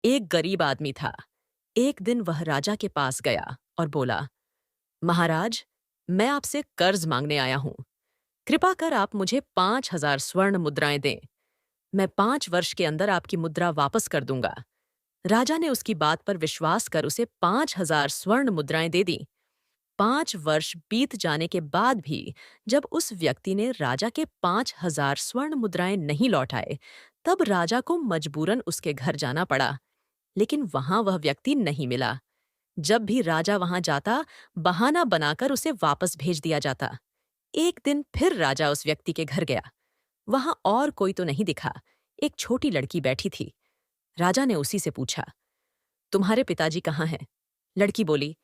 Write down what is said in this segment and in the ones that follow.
एक गरीब आदमी था। एक दिन वह राजा के पास गया और बोला, महाराज, मैं आपसे कर्ज मांगने आया हूं। कृपा कर आप मुझे 5,000 स्वर्ण मुद्राएं दें। मैं 5 वर्ष के अंदर आपकी मुद्रा वापस कर दूंगा। राजा ने उसकी बात पर विश्वास कर उसे 5,000 स्वर्ण मुद्राएं दे दी। 5 वर्ष बीत जाने के बाद भी जब उस व्यक्ति ने राजा के 5,000 स्वर्ण मुद्राएं नहीं लौटाए, तब राजा को मजबूरन उसके घर जाना पड़ा। लेकिन वहां वह व्यक्ति नहीं मिला। जब भी राजा वहां जाता, बहाना बनाकर उसे वापस भेज दिया जाता। एक दिन फिर राजा उस व्यक्ति के घर गया। वहां और कोई तो नहीं दिखा। एक छोटी लड़की बैठी थी। राजा ने उसी से पूछा, तुम्हारे पिताजी कहाँ हैं? लड़की बोली,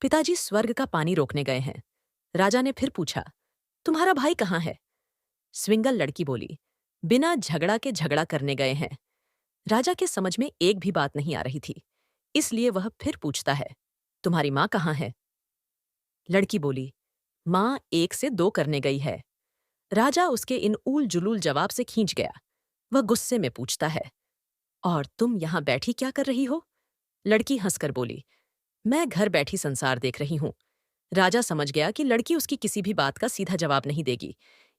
पिताजी स्वर्ग का पानी रोकने गए हैं। राजा ने फिर पूछा, तुम्हारा भाई कहाँ है? स्विंगल लड़की बोली, बिना झगड़ा के झगड़ा करने गए हैं। राजा के समझ में एक भी बात नहीं आ रही थी, इसलिए वह फिर पूछता है, तुम्हारी माँ कहाँ है? लड़की बोली, माँ 1 से 2 करने गई है। राजा उसके इन ऊल जुलूल जवाब से खींच गया। वह गुस्से में पूछता है, और तुम यहां बैठी क्या कर रही हो? लड़की हंसकर बोली, मैं घर बैठी संसार देख रही हूं। राजा समझ गया कि लड़की उसकी किसी भी बात का सीधा जवाब नहीं देगी,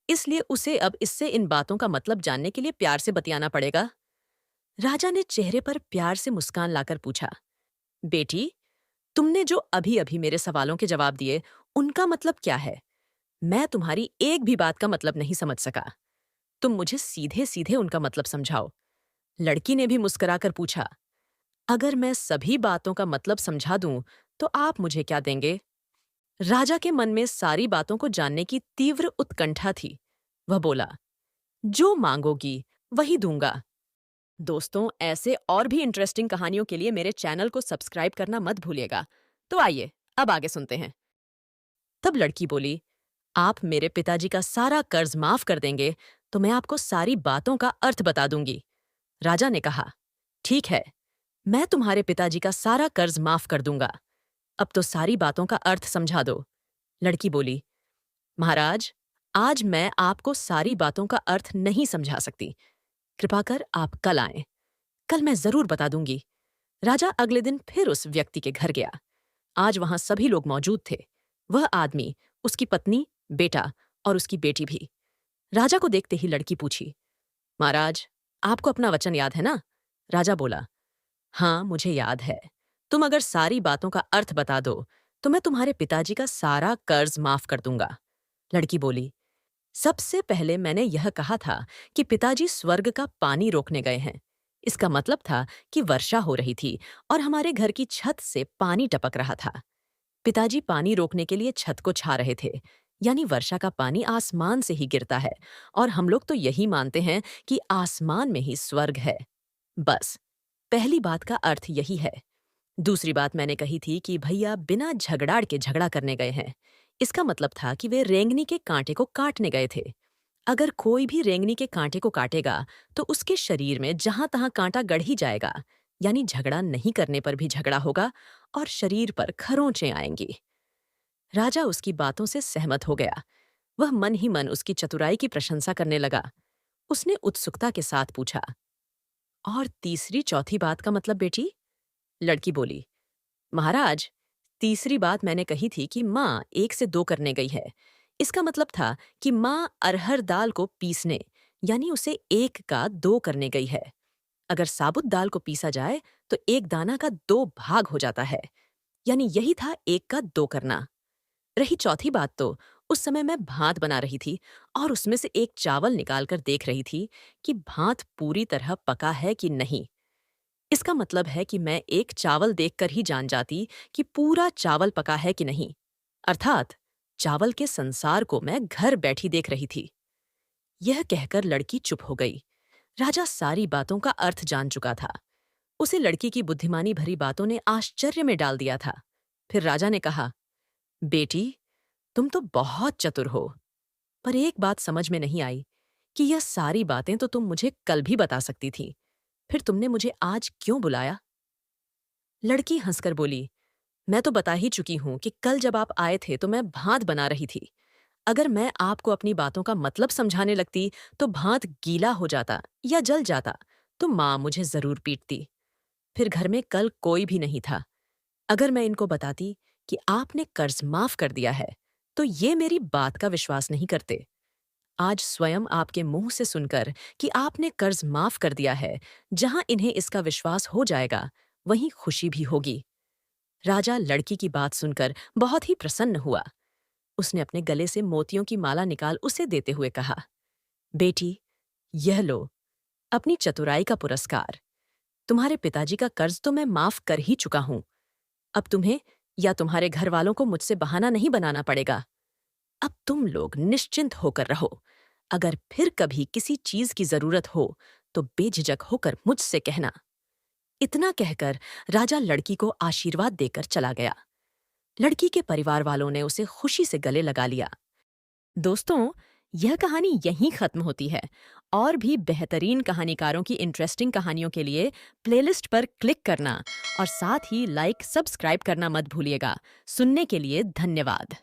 इसलिए उसे अब इससे इन बातों का मतलब जानने के लिए प्यार से बतियाना पड़ेगा। राजा ने चेहरे पर प्यार से मुस्कान लाकर पूछा, बेटी, तुमने जो अभी अभी मेरे सवालों के जवाब दिए, उनका मतलब क्या है? मैं तुम्हारी एक भी बात का मतलब नहीं समझ सका। तुम मुझे सीधे सीधे उनका मतलब समझाओ। लड़की ने भी मुस्कुराकर पूछा, अगर मैं सभी बातों का मतलब समझा दूं, तो आप मुझे क्या देंगे? राजा के मन में सारी बातों को जानने की तीव्र उत्कंठा थी। वह बोला, जो मांगोगी वही दूंगा। दोस्तों, ऐसे और भी इंटरेस्टिंग कहानियों के लिए मेरे चैनल को सब्सक्राइब करना मत भूलिएगा। तो आइए, अब आगे सुनते हैं। तब लड़की बोली, आप मेरे पिताजी का सारा कर्ज माफ कर देंगे तो मैं आपको सारी बातों का अर्थ बता दूंगी। राजा ने कहा, ठीक है, मैं तुम्हारे पिताजी का सारा कर्ज माफ कर दूंगा। अब तो सारी बातों का अर्थ समझा दो। लड़की बोली, महाराज, आज मैं आपको सारी बातों का अर्थ नहीं समझा सकती। कृपा कर आप कल आएं। कल मैं जरूर बता दूंगी। राजा अगले दिन फिर उस व्यक्ति के घर गया। आज वहां सभी लोग मौजूद थे। वह आदमी, उसकी पत्नी, बेटा और उसकी बेटी भी। राजा को देखते ही लड़की पूछी, महाराज, आपको अपना वचन याद है ना? राजा बोला, हाँ, मुझे याद है। तुम अगर सारी बातों का अर्थ बता दो, तो मैं तुम्हारे पिताजी का सारा कर्ज माफ कर दूंगा। लड़की बोली, सबसे पहले मैंने यह कहा था कि पिताजी स्वर्ग का पानी रोकने गए हैं। इसका मतलब था कि वर्षा हो रही थी और हमारे घर की छत से पानी टपक रहा था। पिताजी पानी रोकने के लिए छत को छा रहे थे, यानी वर्षा का पानी आसमान से ही गिरता है, और हम लोग तो यही मानते हैं कि आसमान में ही स्वर्ग है। बस, पहली बात का अर्थ यही है। दूसरी बात मैंने कही थी कि भैया बिना झगड़ाड़ के झगड़ा करने गए हैं। इसका मतलब था कि वे रेंगनी के कांटे को काटने गए थे। अगर कोई भी रेंगनी के कांटे को काटेगा, तो उसके शरीर में जहां तहां कांटा गड़ ही जाएगा, यानी झगड़ा नहीं करने पर भी झगड़ा होगा और शरीर पर खरोंचें आएंगी। राजा उसकी बातों से सहमत हो गया। वह मन ही मन उसकी चतुराई की प्रशंसा करने लगा। उसने उत्सुकता के साथ पूछा, और तीसरी चौथी बात का मतलब बेटी? लड़की बोली, महाराज, तीसरी बात मैंने कही थी कि माँ 1 से 2 करने गई है। इसका मतलब था कि माँ अरहर दाल को पीसने, यानी उसे 1 का 2 करने गई है। अगर साबुत दाल को पीसा जाए तो एक दाना का 2 भाग हो जाता है, यानी यही था 1 का 2 करना। रही चौथी बात, तो उस समय मैं भात बना रही थी और उसमें से एक चावल निकालकर देख रही थी कि भात पूरी तरह पका है कि नहीं। इसका मतलब है कि मैं एक चावल देखकर ही जान जाती कि पूरा चावल पका है कि नहीं। अर्थात चावल के संसार को मैं घर बैठी देख रही थी। यह कहकर लड़की चुप हो गई। राजा सारी बातों का अर्थ जान चुका था। उसे लड़की की बुद्धिमानी भरी बातों ने आश्चर्य में डाल दिया था। फिर राजा ने कहा, बेटी, तुम तो बहुत चतुर हो, पर एक बात समझ में नहीं आई कि यह सारी बातें तो तुम मुझे कल भी बता सकती थी। फिर तुमने मुझे आज क्यों बुलाया? लड़की हंसकर बोली, मैं तो बता ही चुकी हूं कि कल जब आप आए थे तो मैं भात बना रही थी। अगर मैं आपको अपनी बातों का मतलब समझाने लगती तो भात गीला हो जाता या जल जाता, तो माँ मुझे जरूर पीटती। फिर घर में कल कोई भी नहीं था। अगर मैं इनको बताती कि आपने कर्ज माफ कर दिया है, तो ये मेरी बात का विश्वास नहीं करते। आज स्वयं आपके मुंह से सुनकर कि आपने कर्ज माफ कर दिया है, जहां इन्हें इसका विश्वास हो जाएगा, वहीं खुशी भी होगी। राजा लड़की की बात सुनकर बहुत ही प्रसन्न हुआ। उसने अपने गले से मोतियों की माला निकाल उसे देते हुए कहा, बेटी, यह लो, अपनी चतुराई का पुरस्कार। तुम्हारे पिताजी का कर्ज तो मैं माफ कर ही चुका हूं। अब तुम्हें या तुम्हारे घर वालों को मुझसे बहाना नहीं बनाना पड़ेगा। अब तुम लोग निश्चिंत होकर रहो। अगर फिर कभी किसी चीज की जरूरत हो तो बेझिझक होकर मुझसे कहना। इतना कहकर राजा लड़की को आशीर्वाद देकर चला गया। लड़की के परिवार वालों ने उसे खुशी से गले लगा लिया। दोस्तों, यह कहानी यहीं खत्म होती है। और भी बेहतरीन कहानीकारों की इंटरेस्टिंग कहानियों के लिए प्लेलिस्ट पर क्लिक करना और साथ ही लाइक सब्सक्राइब करना मत भूलिएगा। सुनने के लिए धन्यवाद।